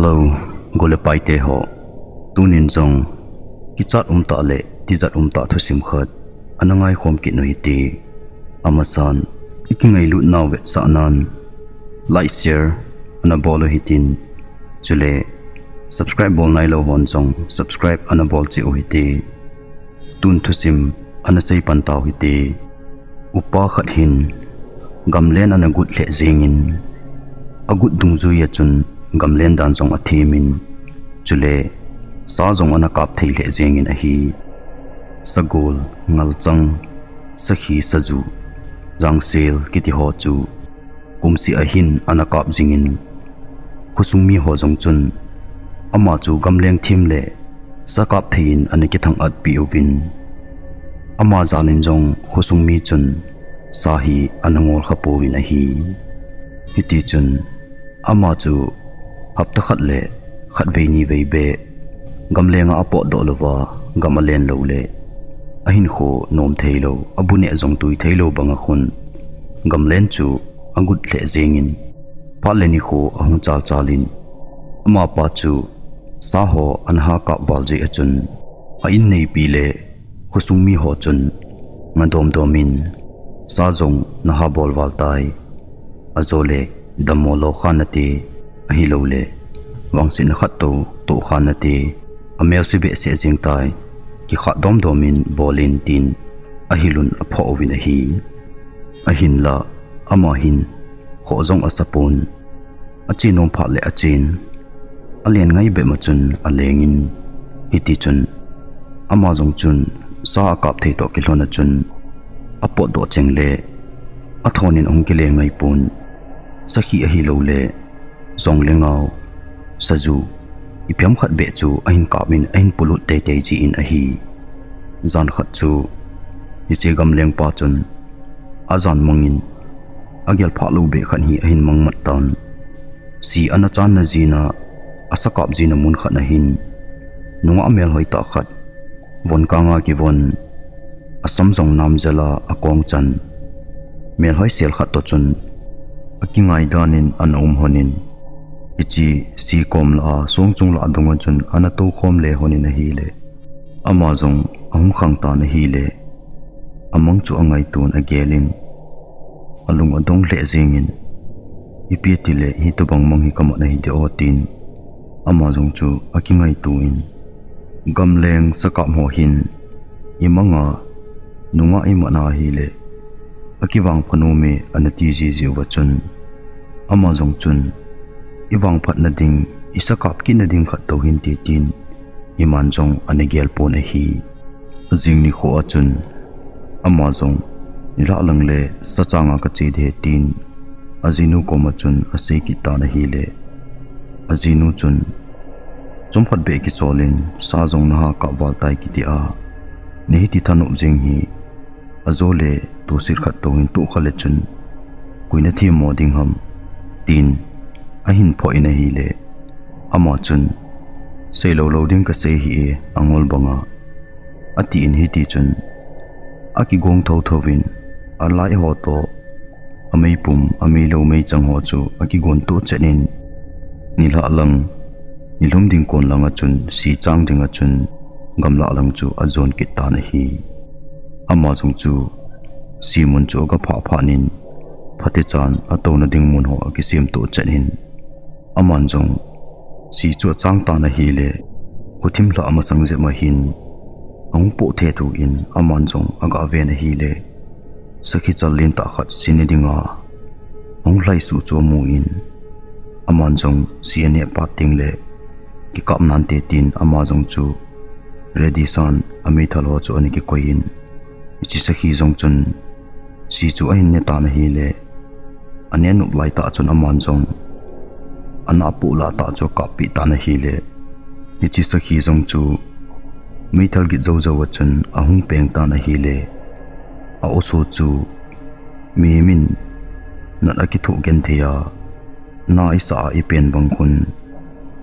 Hello, gole pai te ho. Tunin zong ki chat ta le ti zat ta thu sim khat. Anangai khom ki noi ti. Amasan ikingai lut naw vet sa nan. Like share ana bolo hitin. Chule subscribe bol nai lo hon zong subscribe ana bol chi o hiti. Tun thu sim ana sei pan taw hiti. Upa khat hin gamlen ana gut le zingin. Agut dungzu ya chun gamlen dan zong athimin chule sa zong ana kap thei le zengin a hi sagol ngalchang sakhi saju jangsel kiti ho chu kumsi a hin ana kap jingin khusungmi ho zong chun ama chu gamleng thim le sakap thein ani ki thang at pi ovin ama zalin zong khusungmi chun sahi anangol khapowin a hi hiti chun ama chu hapta khat le khat veini veibe gamlenga apo do lova gamalen lo le ahin kho nom theilo abune zong tui theilo banga khun gamlen chu angut le zengin paleni kho ahung chal chalin ama pa chu sa ho anha ka walje achun a in nei pi le khusungmi ho chun ngadom domin sa zong naha bol waltai azole damolo khanati ahilo le wangsin khat to khanati amel sibe se jingtai ki kha dom domin bolin tin ahilun apho win ahi ahin la ama hin kho zong asapon achinom pha le achin alen ngai be machun alengin hiti chun ama zong chun sa kap thei to ki hlona chun apo do chengle athonin ong ki le ngai pun sakhi ahilo le zong lengau saju ipiam khat be chu ain kamin ain pulut te te ji in ahi zan khat chu ichi gam leng pa chun azan mangin agyal phalu be khan hi ahin mangmat tan si ana chan na jina asakap jina mun khat na hin nunga mel hoi ta khat von kanga ki von asam jong nam jala akong chan mel hoi sel khat to chun akingai danin an honin ichi si kom la song chung la donga chun ana to khom le honin a hi le ama zong ahung khang ta na hi le amang chu angai tun a gelin alung adong le zingin ipi ti le hi to bang mang hi kam na hi de otin ama zong chu akingai tuin gamleng sakap ho hin imanga nunga imana hi le akiwang phanome anati ji ji wachun ama zong chun iwang phat na ding isakap ki na ding khat to hin ti tin iman jong anegel pon a hi jingni kho achun ama jong ila lang le sachanga ka chi de tin azinu ko machun ase ki ta na hi le azinu chun chomkhat be ki cholin sa jong na ha ka wal tai ki ti a ne ti thanu jing hi azole tu sir khat to hin tu khale chun kuina thi moding ham tin ahin pho ina hi le ama chun selo loading ka se hi angol banga ati in hiti chun aki gong tho thovin alai ho to amei pum amei lo mei chang ho chu aki gon to chenin nila lang nilum ding kon langa chun si chang dinga chun gamla lang chu azon ki ta na hi ama jong chu simun chu ka pha pha nin phate chan atona ding mun ho ki sim to chenin aman jong si chu chang ta na hi le kuthim la ama sang je ma hin ong po the tu in aman jong aga ve na hi le sakhi chalin ta khat sini dinga ong lai su chu mu in aman jong si ane pa ting le ki kap nan te tin ama jong chu ready san ami thalo chu ani ki koin ichi sakhi jong chun si chu ain ne ta na hi le ane nup lai ta chun aman jong ana pula ta cho kapi ta na hi le ichi sakhi jong chu mithal gi zo zo chun ahung peng ta na hi le a oso chu mi min na aki thu gen thea na isa I pen bang khun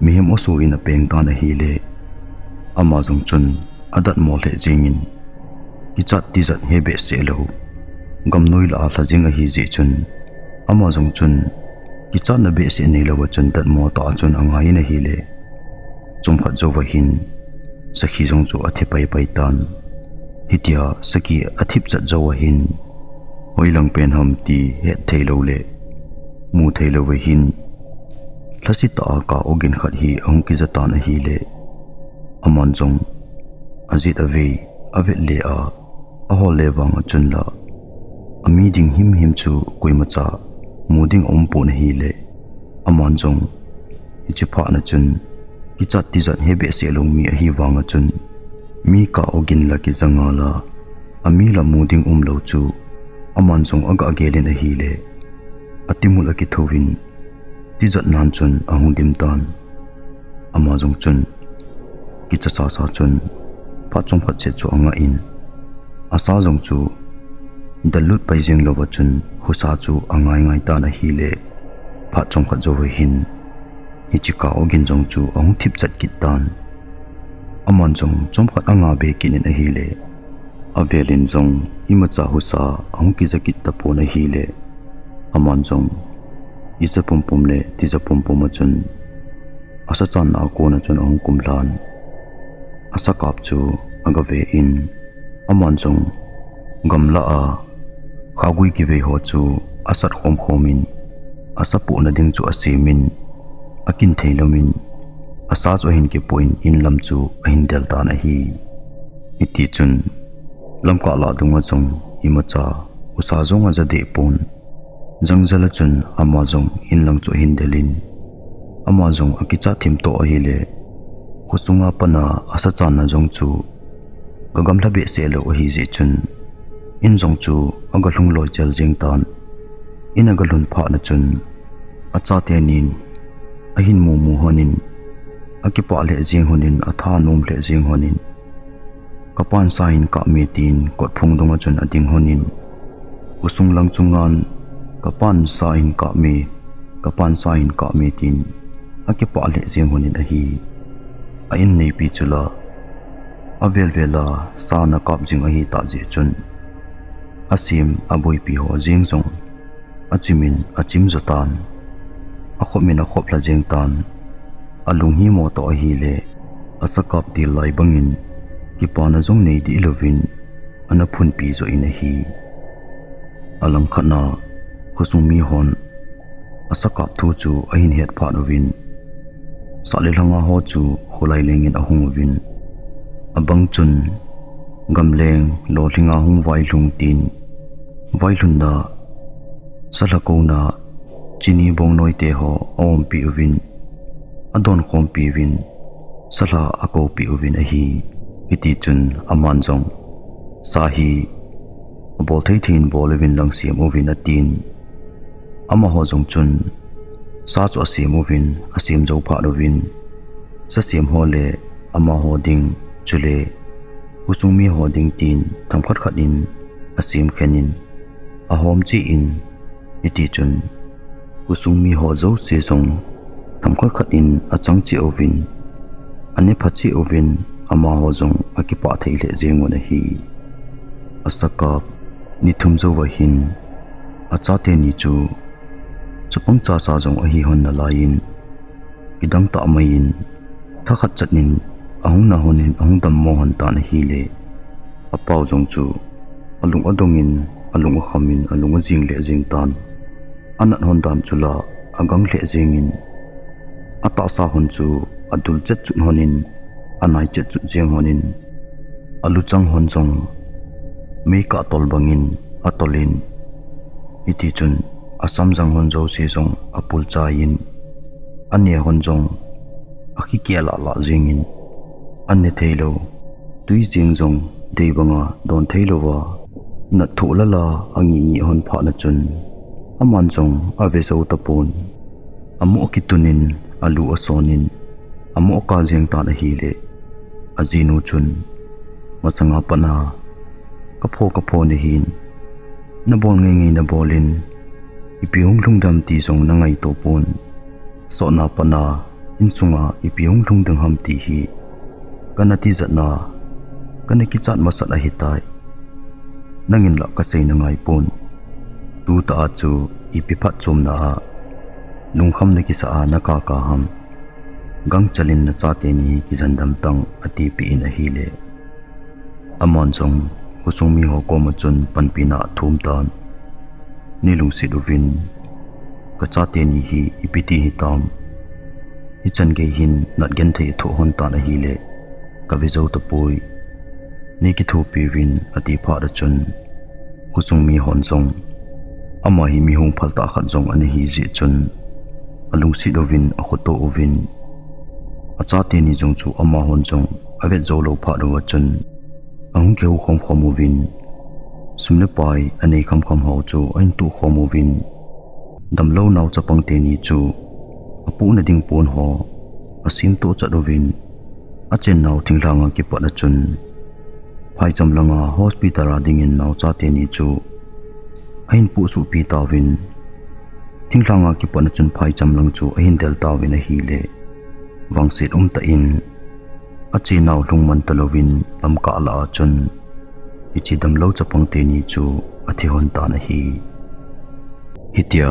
mi hem oso in a peng ta na hi le ama jong chun adat mo le jingin ki chat ti zat he be se lo gam noi la thajing a hi ji chun ama jong chun ki chat na be se nei lawa chun tat mo ta chun angai na hi le chum khat zo wa hin sakhi jong chu athi pai pai tan hitia saki athip chat zo wa hin hoilang pen ham ti he thailo le mu thailo wa hin lasi ta ka ogin khat hi ong ki zata na hi le amon jong azit ave le a hol le wang chun la ami ding him chu koima cha muding ompu na hi le amon jong ichi pha na chun ki chat ti zat hebe se long mi a hi wanga chun mi ka ogin la ki zanga la ami la muding lo chu amon jong aga gelin a hi le atimula ki thovin ti zat nan chun ahung dim tan ama jong chun ki cha sa chun pha chom phat che chu anga in asa jong chu dalut pai jing lowa chun husa chu angai ta na hi le pha chom kha zo hin ichika ogin jong chu ong thip chat kit tan amon jong chom khat anga be kin a hi le avelin jong imacha husa ong ki zakit ta po na hi le amon jong icha pum le tiza pum chun asa chan na ko na chun ong kumlan asa kap chu aga ve in amon jong gamla a khagui ki ve ho chu asat khomin asa pu na ding chu asimin akin theilomin asa zo hin ki point in lam chu ahin delta na hi iti chun lamka la dunga chung imacha usa zonga jade pon jangjala chun amazong in lang chu hin delin amazong akicha thim to hi le kusunga pana asa chan na jong chu gagamla be se lo hi ji chun in jong chu agalung loi chel jing tan in agalun pha na chun acha te nin ahin mu honin akipa le jing honin atha nom le jing honin kapan sain ka metin kot phung donga chun ading honin usung lang chungan kapan sain ka metin akipa le jing honin ahi ain nei pi chula avel vela sa na kap jing ahi ta je chun asim aboi pi ho jing jong achimin achim zotan akhomin a khopla jeng tan alung hi mo to hi le asakap ti lai bangin ki pana jong nei di lovin ana phun pi zo in hi alang khana khusumi hon asakap thu chu ahin het pha novin sale langa ho chu khulai lengin ahung win abang chun gamleng lo hlinga hung vai lung tin vai lun na salako na chini bong noi te ho om pi win adon khom pi win sala ako pi win a hi iti chun aman jong sahi bol thei thin bol win lang siam win a tin ama ho jong chun sa chu asim win asim jo pha do win sa siam ho le ama ho ding chule usumi ho ding tin thamkhat khatin asim khenin ahom chi in iti chun usumi ho zo se song thamkhat khatin achang chi ovin ane phachi ovin ama ho jong akipa theile jengona hi asaka ni thum zo wa hin acha te ni chu chapang cha sa jong a hi hon na lain kidang ta main thakhat chatnin ahung na honin ahung dam mo han ta na hi le apau jong chu alung adongin alung khamin alung jing le jing tan anat hon dam chula agang le jingin ata sa hon chu adul chet chun honin anai chet chu jeng honin alu chang hon jong me ka tol bangin atolin iti chun asam jang hon jo se jong apul chain ane hon jong akhi kia la jingin anne thailo tui jing jong deibanga don thailo wa na thola la angi ni hon pha na chun aman jong ave so tapon amu kitunin alu asonin amu ka jeng ta na hi le ajinu chun masanga pana kapho ni hin na bol ngai na bolin ipiung lungdam ti jong na ngai to pon so na pana insunga ipiung lungdang ham ti hi kana ti zatna kana ki chat masat a hitai nangin la ka sei na ngai pon tu ta chu ipiphat chum na lungkham na ki sa na ka ham gang chalin na cha te ni ki zandam tang ati pi in a hi le amon jong kusumi ho ko ma chun panpina thum tan ni lung si duvin ka cha te ni hi ipiti hi tam hi chan ge hin nat gen thei thu hon ta na hi le ka vi zo ta pui ni ki thu pi win ati pha da chun kusumi hon jong ama hi mi hung phalta khat jong ani hi ji chun alung si dovin a khoto ovin acha te ni jong chu ama hon jong avet zo lo pha do chun ang keu khom khom ovin sumle pai ani kham kham ho chu ain tu khom ovin dam lo naw chapang te ni chu apu na ding pon ho asim to cha dovin a chen naw thinglanga ki pa na chun phai cham langa hospital a ding in naw cha te ni chu ain pu su pi tawin thinglanga ki pa na chun phai cham lang chu ain del tawin a hi le wangsit ta in a chi naw lungman talovin lam ka la chun ichi dam lo chapang te ni chu athi hon ta na hi hitia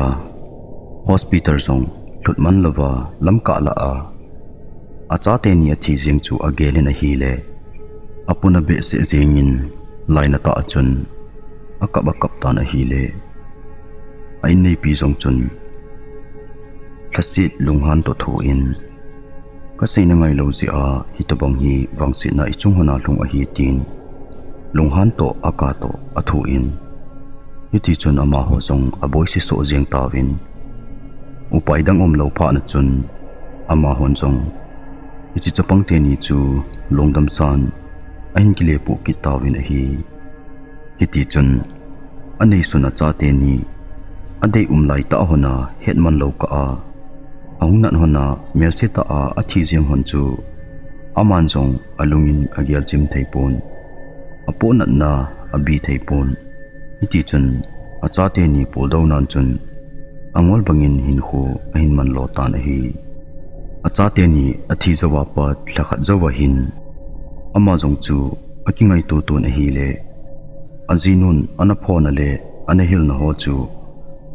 hospital song lutman lova lam ka la a cha te ni athi jing chu agele na hi le apuna be se jingin laina ta chun akaba kap ta na hi le ai nei pi jong chun thasit lunghan to thu in ka sei na ngai lo ji a hitobang hi wangsi na ichung hona lung a hi tin lunghan to aka to athu in hiti chun ama ho jong aboi si so jeng tawin upai dang lo pha na chun ama hon jong ichi chapang te ni chu longdam san ain kile pu ki tawin a hi hiti chun anei suna cha te ni adei lai ta hona hetman lo ka a aung nan hona mersi ta a athi jeng hon chu aman jong alungin agyal chim theipon apo nat na abi theipon hiti chun acha te ni pol do nan chun angol bangin hin khu ahin man lo ta na hi acha te ni athi zawa pa thakhat zawa hin ama jong chu akingai tu tu na hi le azinun ana phone le ana hil na ho chu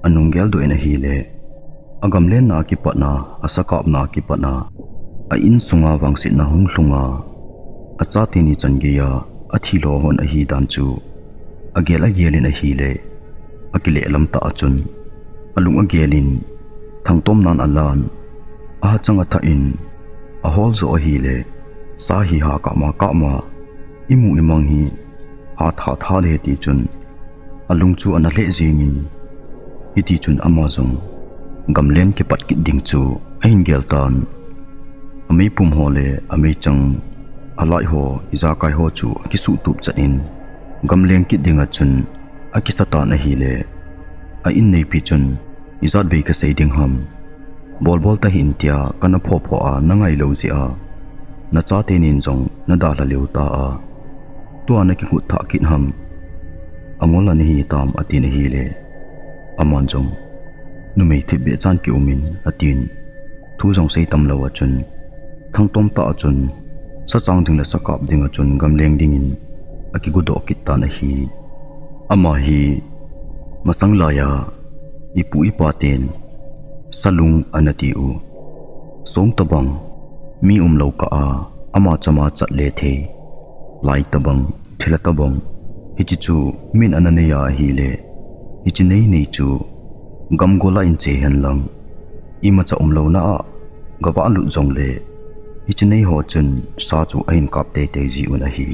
anungel do ena hi le agamlen na ki patna asakap na ki patna a in sunga wangsit na hung hlunga acha te ni change ya athi lo hon a hi dan chu agel agelin a hi le akile lam ta achun alung agelin thangtom nan alan a changa tha in a hol zo a hi le sa hi ha ka ma imu imang hi ha tha le ti chun alung chu ana le jingin hiti chun amazon gamlen ke pat ki ding chu ain gel tan ami pum hole ami chang alai ho iza kai ho chu ki su tup chanin gamlen ki dinga chun akisata na hi le a in nei pi chun izat ve ka sei ding ham bol ta hin tia kana pho a nangai lo ji a na cha te nin jong na da la leu ta a to ana ki ku tha kin ham amola ni hi tam atin hi le amon jong numei thi be chan ki umin atin thu jong sei tam lo a chun thang tom ta chun sa chang ding la sakap ding a chun gamleng ding in aki gu do kit ta na hi ama hi masang la ya ipu ipaten salung anati u song tabang mi lo ka a ama chama chat le the lai tabang thila tabang hichi chu min ananeya hi le hichi nei chu gam gola in che hen lang ima cha lo na a gawa lu jong le hichi nei ho chun sa chu ain kap te ji una hi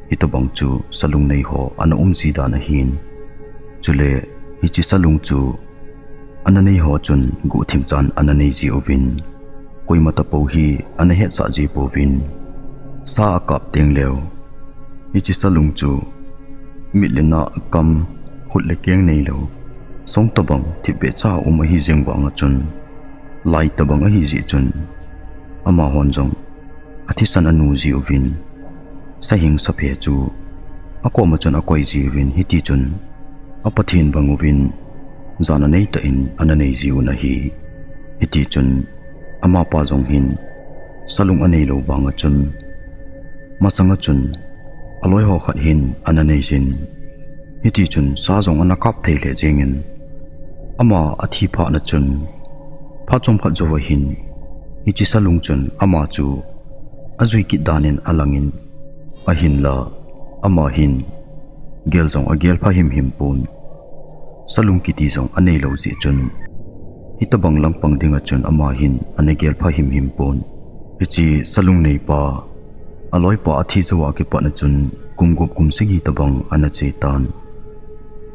hitabang chu salung nei ho ana si da na hin chule hichi salung chu ananei ho chun gu thim chan ananei ji ovin koimata po hi ana het sa ji povin sa kap teng leo hichi salung chu milena kam khut le keng nei lo song tabang thibe cha hi jeng wanga chun lai tabang hi ji chun ama hon jong athi san anu ji ovin sa hing sa phe chu ako ma chun akoi ji vin hi ti chun apathin bangovin zana nei ta in ananei ji una hi ti chun ama pa jong hin salung anei lo wanga chun masanga chun aloi ho khat hin ananei jin hiti chun sa jong ana kap thei le jengin ama athi pha na chun pha chom khat zo hin hi chi salung chun ama chu azui ki danin alangin a hin la ama hin gel zong a gel pha him pun salung ki ti zong anei lo zi chun hitabang lang pang dinga chun ama hin ane gel pha him pun hi salung nei pa aloi pa athi zawa ke pa na chun kumgup kumsigi tabang ana che tan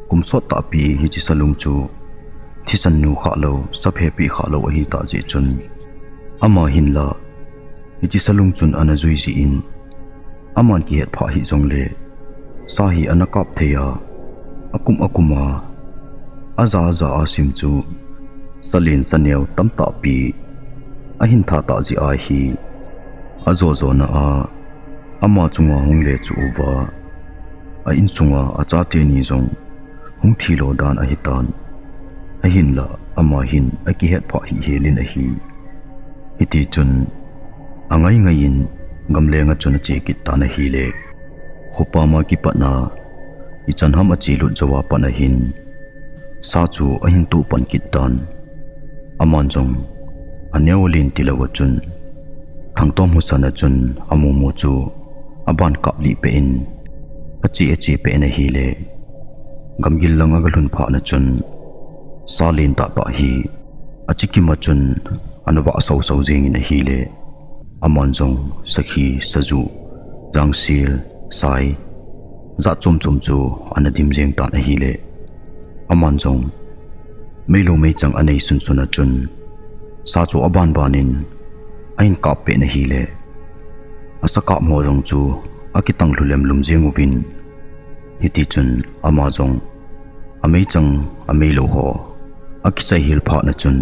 kumsot ta pi hi chi salung chu thisan nu kha lo saphe pi kha lo hi ta je chun ama hin la hi chi salung chun ana zui ji in aman ki het pha hi zong le sa hi ana kap theya akuma aza asim chu salin saneu tam ta pi a hin tha ta ji a hi azo zo na a ama chunga hung le chu wa a in chunga a cha te ni zong hung thilo dan a hitan a hin la ama hin a ki het pha hi helin a hi iti chun angai in gamle nga chun che ki ta na hi le khopa ma ki pa na i chan ham a chi lu jawa pa na hin sa chu a hin tu pan ki tan aman jong aneolin tilawa chun thangtom husana chun amumu chu aban kapli pe in achi pe na hi le gamgil langa galun pha na chun salin ta pa hi achiki ma chun anwa sau jing na hi le aman jong sakhi saju rangsil sai za chum chu anadim jeng ta na hi le aman jong meilo mei chang anei sun suna chun sa chu aban banin ain kap pe na hi le asaka mo jong chu akitang lulem lumjeng uvin hiti chun ama jong amei chang amei lo ho akichai hil pha na chun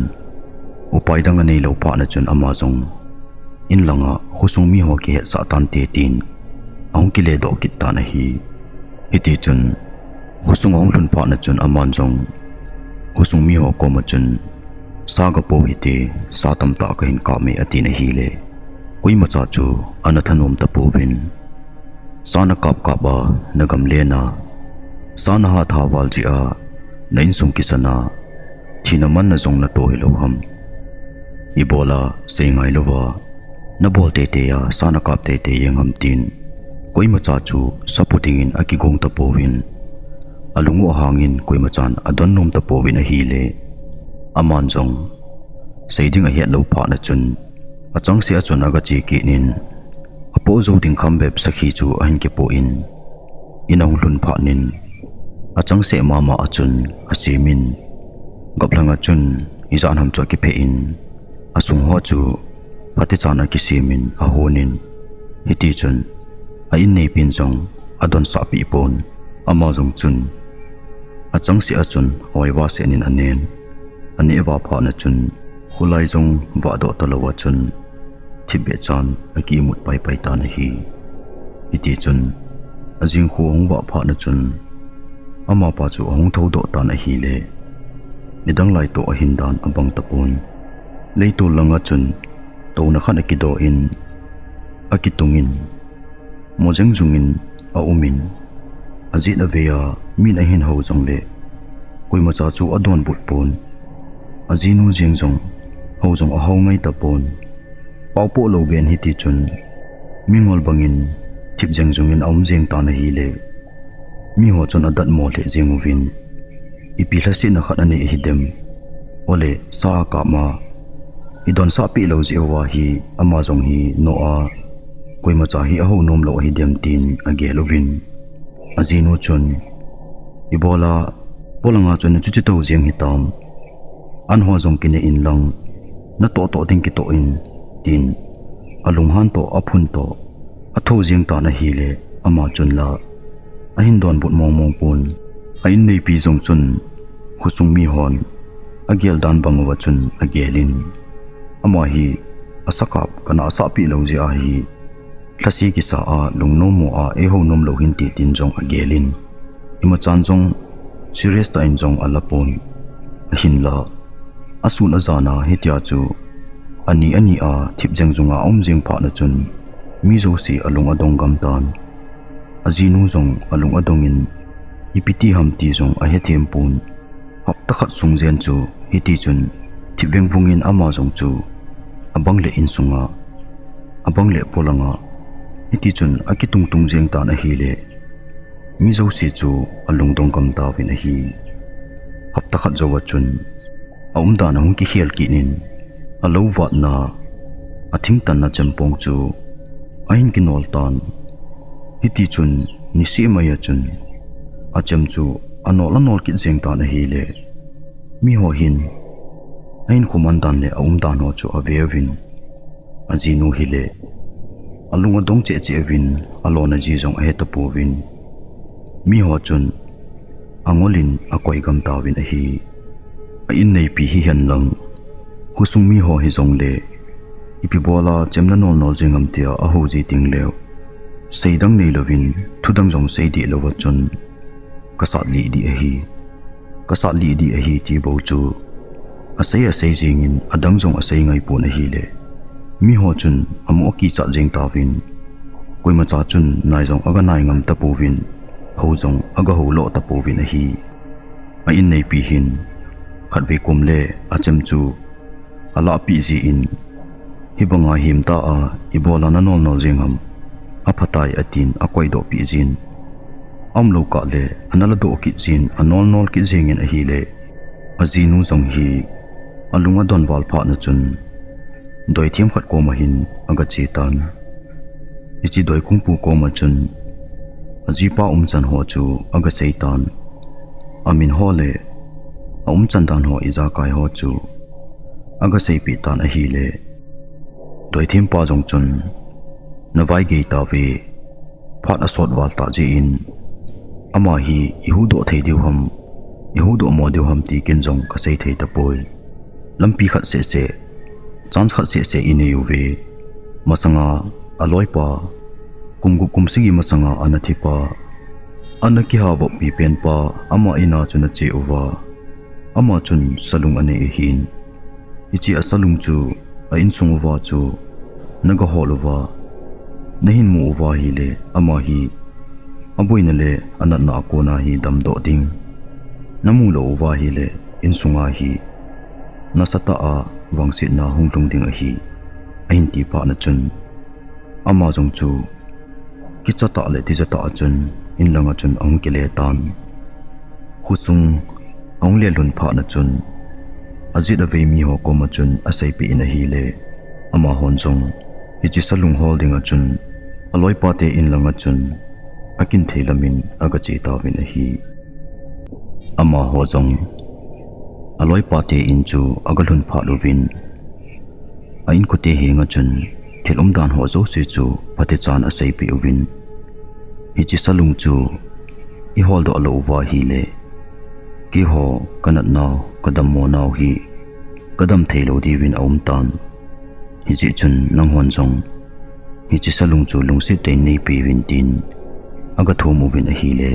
upai dang anei lo pha na chun ama jong in langa khusung mi ho ke sa tan te tin ong ki le do kit ta na hi hiti chun khusung ong lun pha na chun aman jong khusung mi ho ko ma chun sa ga po hiti sa tam ta ka hin ka me ati na hi le koi ma cha chu anathanom ta po vin sana kap ba nagam le na sana ha tha wal ji a nain sung kisana thina man na zong na to hi lo ham ibola se ngai lo wa na bol te ya sana kap te yengam tin koi ma cha chu supporting in akigong ta po vin alungu hangin koi ma chan adon nom ta po vin a hi le aman jong seiding a hiat lo pha na chun achang sia chun aga chi ki nin apo zo ding kham bep sakhi chu ahin ke po in inong lun pha nin achang se mama achun asimin gaplanga chun izan ham cho ki phe in asung ho chu pati chana ki simin a honin hiti chun a in nei pin jong adon sa pi pon ama jong chun achang si achun oi wa senin anen ani wa pha na chun khulai jong wa do tolawa chun thibe chan aki mut pai ta na hi iti chun ajing khong wa pha na chun ama pa chu hong tho do ta na hi le nidang lai to a hin dan abang tapon leito langa chun to na khan ki do in akitungin mojeng jungin a umin azit aveya min a hin ho jong le koi ma cha chu adon but pon azinu jeng jong ho jong a ho ngai tapon paupo lo ven hiti chun mingol bangin thip jeng jungin om jeng ta na hi le mi ho chon adat mo le jeng uvin ipila si na khat ani hidem ole sa ka ma idon sa pi lo ji wa hi ama jong hi no a koi ma cha hi a ho nom lo hi dem tin age lovin azinu chun ibola polanga chun chu to jeng hi tam an ho jong kine in lang na to ding ki to in tin alung han to aphun to atho jeng ta na hi le ama chun la ahin don but mong pun ain nei pi jong chun khusung mi hon agel dan bangwa chun agelin ama hi asakap kana sa pi lo ji a hi thasi ki sa a lungno mo a e ho nom lo hin ti tin jong agelin ima chan jong serious ta in jong alapon ahin la asun azana hitia chu ani a thip jeng junga om jeng pha na chun mi zo si alung adong gam tan azinu jong alung adongin ipiti ham ti jong a he them pun hap takhat sungjen chu hiti chun thi veng vungin ama jong chu abang le in sunga abang le polanga iti chun akitung tung jeng ta na hi le mi zo si chu alung dong kam ta win a hi hapta khat zo wa chun aum da na hung ki khel ki nin alo wat na athing tan na champong chu ain ki nol tan iti chun ni si maya chun acham chu anol anol ki jeng ta na hi le mi ho hin ain khumandan le aum dan ho chu avevin azinu hi le alunga dong che che vin alona ji jong a heta povin mi ho chun angolin akoi gam tawin a hi a in nei pi hi han lang khusung mi ho hi jong le ipi bola chemna nol nol jengam tia a ho ji ting leo seidang nei lovin thudang jong seidi lowa chun kasat li di a hi ti bo chu asai jingin adang jong asai ngai pu na hi le mi ho chun amo ki cha jeng ta win koima cha chun nai jong aga nai ngam ta pu win ho jong aga ho lo ta pu win a hi a in nei pi hin khat ve kum le a chem chu ala pi ji in hi banga him ta a ibola na nol nol jengam a phatai atin a koi do pi jin am lo ka le anala do ki jin anol nol ki jengin a hi le azinu jong hi alunga don wal pha na chun doi thiam khat ko ma hin aga che tan ichi doi kung pu ko ma chun aji pa chan ho chu aga seitan amin ho le chan dan ho iza kai ho chu aga sei pi tan a hi le doi thiam pa jong chun na vai ge ta ve phat a sot wal ta ji in ama hi ihu do thei diu ham ihu do mo diu ham ti ken jong ka sei thei ta poi lampi khat se chance khat se ine yuve masanga aloi pa kumgu kumsigi masanga anathi pa anaki hawo pi pen pa ama ina chuna che uwa ama chun salung ane hin ichi asalung chu a in sungwa chu naga holwa nahin mu uwa hi le ama hi aboina le anatna ko na hi dam do ding namu lo uwa hi le in sunga hi nasata a wangsit na hunglung ding a hi ahin ti pa na chun ama jong chu kichata le tijata chun in langa chun ang kele tan khusung ang le lun pha na chun azit a ve mi ho ko ma chun asai pi in a hi le ama hon jong ichi salung holding a chun aloi pa te in langa chun akin theilamin aga che ta win a hi ama ho jong aloi pate inchu agalun pha lovin ain ko te henga chun thelum dan ho zo se chu pate chan asai pi ovin hichi salung chu I hol do alo wa hi le ki ho kanat naw kadam mo naw hi kadam thailo di win aum tan hi chi chun nang hon jong hi chi salung chu lungsi te nei pi win tin aga thomu win a hi le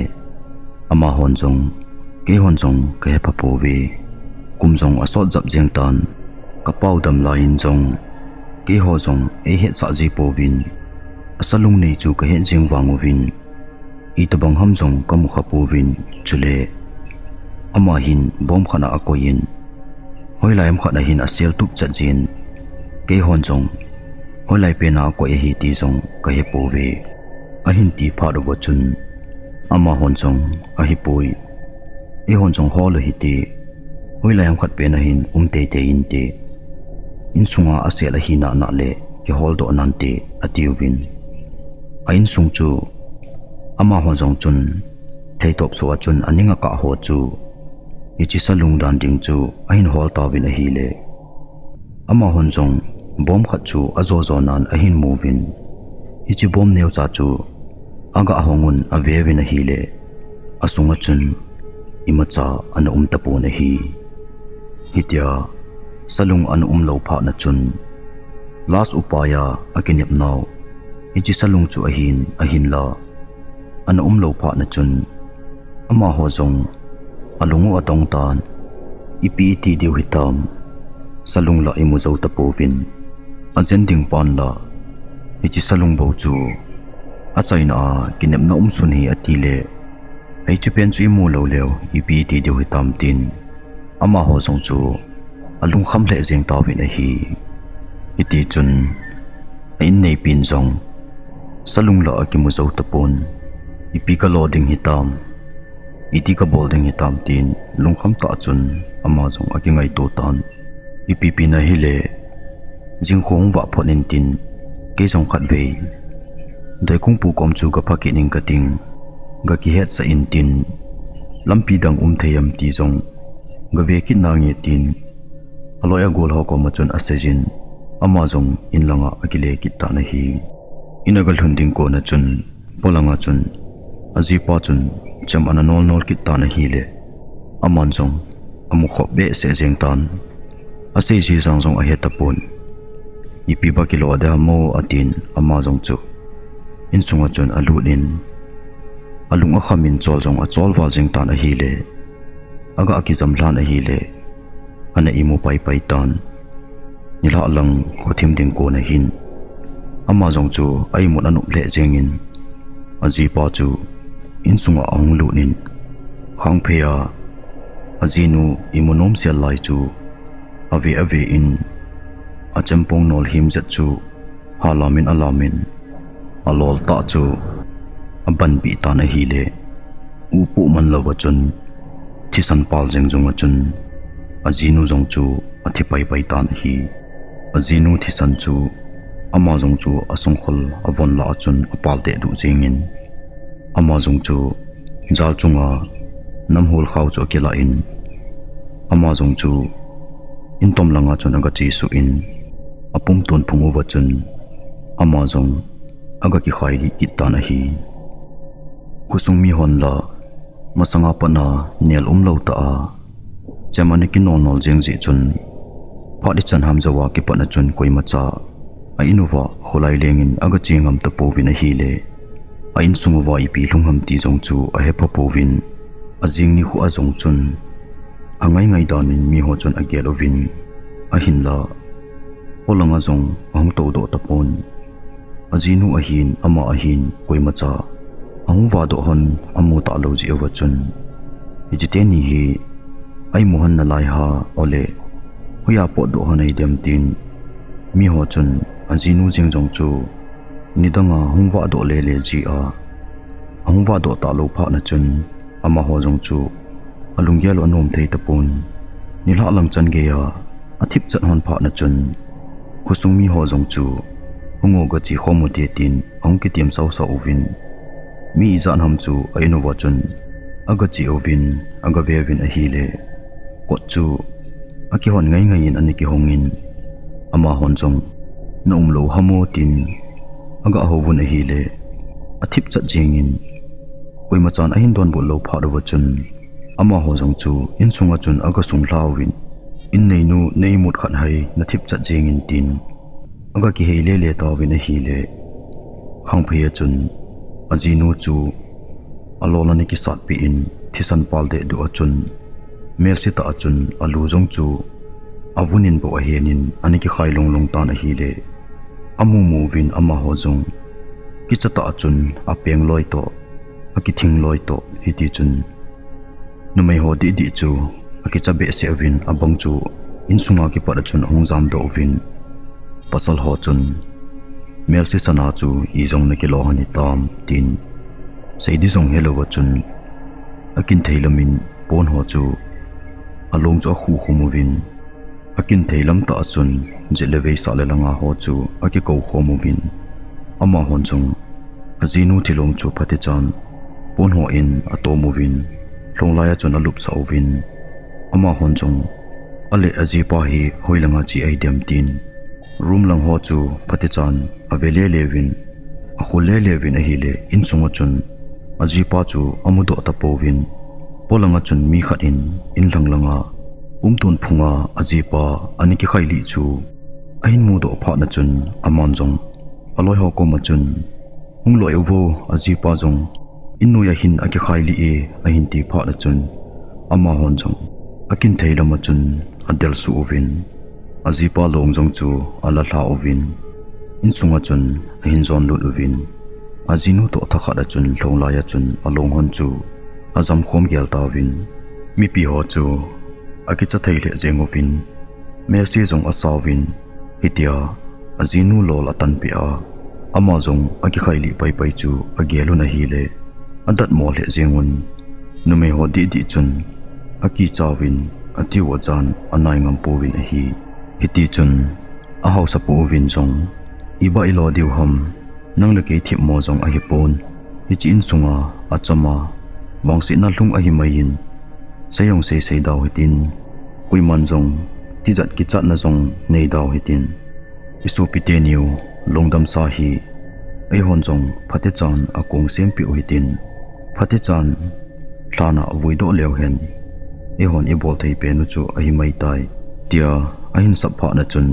ama hon jong ke hon jong ke pa po we kum jong asot jap jeng tan ka pau dam lain jong ke ho jong e het sa ji po win asalung nei chu ka het jeng wangu win I tabang ham jong ka mukha po win chule ama hin bom khana akoyin hoilaim khana hin asel tup cha jin ke hon jong holai pe na ko e hi ti jong ka he po we a hin ti pha do chun ama hon jong a hi poi e hon jong hol hi ti hoilaim khat pe na hin te te in te in sunga asel hi na na le ke hol do nan te atiu win a in sung chu ama hon jong chun thei top so chun aninga ka ho chu ichi salung dan ding chu a hin hol ta win a hi le ama hon jong bom khat chu azo zo nan a hin movin ichi bom neu cha chu aga ahongun a ve win a hi le asunga chun imacha ana tapu na hi hitia salung an lo pha na chun last upaya akinip naw ichi salung chu a hin la an lo pha na chun ama ho jong alungu atong tan ipi ti diu hitam salung la imu zo tapu win azen ding pan la ichi salung bo chu a chaina kinep na sun hi atile ai chu pen chu imu lo leo ipi ti diu hitam tin ama ho jong chu alung kham le jeng taw vin a hi iti chun in nei pin zong salung la ki mu zo tapon ipi ka loading hitam iti ka bolding hitam tin lung kham ta chun ama zong aki ngai to tan ipi pi na hi le jing khong wa phonin tin ke zong khat ve dai kung pu kom chu ka phaki ning ka ting ga ki het sa in tin lampi dang theyam ti zong ga ve ki na nge tin aloya gol ho ko ma chun asejin ama zong in langa akile ki ta na hi inagal hunding ko na chun polanga chun ajipa chun cham ana nol nol ki ta na hi le aman zong amu kho be se jeng tan ase ji sang zong a he tapon ipi ba kilo da mo atin ama zong chu in sunga chun aludin alunga khamin chol zong a chol wal jeng tan a hi le aga akizam hlan a hi le ana imu pai pai tan nila lang khothim ding ko na hin ama zong chu ai mun anu le jengin aji pa chu in sunga ang lunin khang phea ajinu imunom sia lai chu ave in a champong nol him zat chu halamin alamin alol ta chu aban bi ta na hi le upu man lawa chun thisan pal jeng jong chun ajinu jong chu athi pai pai ta na hi ajinu thisan chu ama jong chu asung khol avon la chun apal te du jengin ama jong chu jal chunga namhol khaw chu kela in ama jong chu in tom langa chun aga chi su in apum ton phungu wa chun ama jong aga ki khairi ki ta na hi kusung mi hon la masanga pana nel lo ta a chamani ki nonol jeng ji chun phadi chan ham jawa ki pana chun koi macha a inuwa kholai lengin aga chingam ta povin a hi le a in sungwa ipi hlungham ti jong chu a he povin a jing ni khu a jong chun angai ngai danin mi ho chun a gelovin a hin la olanga jong ang to do tapon ajinu a hin ama a hin koi macha ang wa do hon amu ta lo ji awa chun ijite ni hi ai mohan na lai ha ole huya po do hon ai dem tin mi ho chun ajinu jing jong chu nidanga hungwa do le le ji a hungwa do ta lo pha na chun ama ho jong chu alung yelo nom thei tapon nila lang chan ge ya athip chan hon pha na chun khusung mi ho jong chu hungo ga chi khomu te tin ong ki tiam sau sau win mi zan ham chu aino wa chun aga chi ovin aga vevin a hi le ko chu aki hon ngai ngai in ani ki hongin ama hon jong nom lo hamo tin aga hovun a hi le athip chat jengin koi ma chan a hin don bo lo pha ro chun ama ho jong chu in sunga chun aga sung hlawin in nei nu nei mut khan hai na thip chat jengin tin aga ki hele le tawin a hi le khang phia chun ajinu chu alola ni ki sat pi in thisan pal de du achun mel sita achun alu jong chu avunin bo a henin ani ki khailong long ta na hi le amu movin ama ho jong ki chata achun a peng loi to a ki thing loi to hi ti chun numai ho di chu a ki cha be se avin abang chu in sunga ki par chun hongjam do vin pasal ho chun mel si sana chu i jong na ki lo hani tam tin sei di jong helo wa chun akin theilamin pon ho chu along chu khu khumuvin akin theilam ta chun jelevei sa le langa ho chu aki ko khomuvin ama hon chung ajinu thilong chu phate chan pon ho in atomuvin hlonglaya chun alup sauvin ama hon chung ale ajipa hi hoilanga chi aidem tin room lang ho chu phate chan avele levin akhule levin a hile in sunga chun ajipa chu amudo tapovin polanga chun mi khat in langlanga umtun phunga ajipa ani ki khaili chu ahin mu do pha na chun amon jong aloi ho ko ma chun hungloi uvo ajipa jong innu ya hin aki khaili e ahin ti pha na chun ama hon jong akin theilama chun adel su ovin ajipa long jong chu ala hla ovin in sunga chun ahin zon lut ovin ajinu to thakha da chun hlonglaya chun along hon chu azam khom gel tawin mi pi ho chu aki cha theile jengovin Messi zong asawin hitia azinu lol atan pia ama zong agi khaili pai pai chu agelu na hile adat mo le zengun nume ho di di chun aki chawin ati wajan anai ngam powin a hi hiti chun a hausa powin zong iba ilo diu ham nang le ke thip mo zong a hi pon hi chin sunga achama wangsi na hlung a hi main sayong se daw hitin kuiman zong tizat ki chat na zong nei daw hitin isu pite niu longdam sa hi ai hon zong phate chan akong sem pi hitin phate chan hlana voido leo hen e hon e bol thei pe nu chu a hi mai tai tia a hin sap pha na chun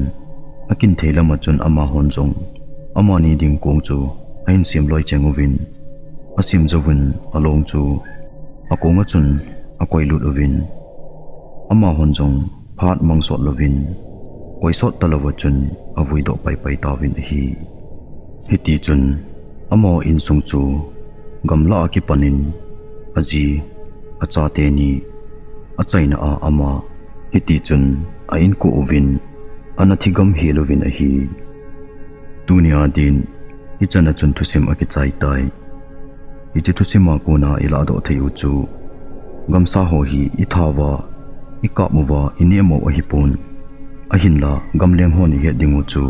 akin theilama chun ama hon zong ama ni ding kong chu a hin sim loi chengovin asim jowin along chu akonga chun akoi lut ovin ama hon zong phat mangsot lovin koisot talawa chun avui do pai pai tawin hi hiti chun amo in sung chu gamla ki panin aji acha te ni achaina a ama hiti chun a in ko ovin anathigam hi lovin hi dunia din ichana chun thusim aki chai tai ichi thusima kona ila do theu chu gamsa ho hi ithawa ikamuwa inemo a hipon ahinla gamlem honi he dingu chu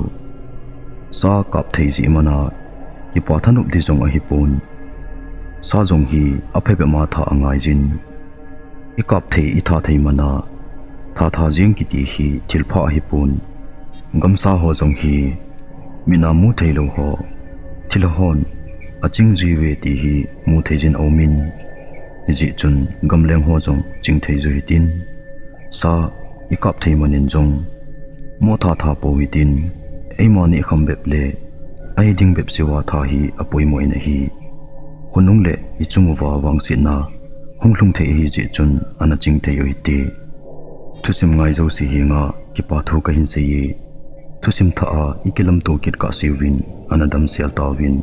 sa kap theiji mana ki pathanup di zong a hipon sa zong hi aphebe ma tha angai jin ikap thei itha thei mana tha jing ki ti hi thilpha a hipon gamsa ho zong hi mina mu theilo ho thilhon aching jiwe ti hi mu theijin aumin ji chun gamlem ho zong ching thei zo hitin sa ikap thei manin zong mo tha po hitin ei mani khambep le ai ding bep siwa tha hi apoi mo ina hi khunung le ichungwa wangsi na hunglung thei hi ji chun ana ching thei oi ti thusim ngai zo si hi nga ki pa thu ka hin sei thusim tha a ikilam to kit ka siwin anadam sel tawin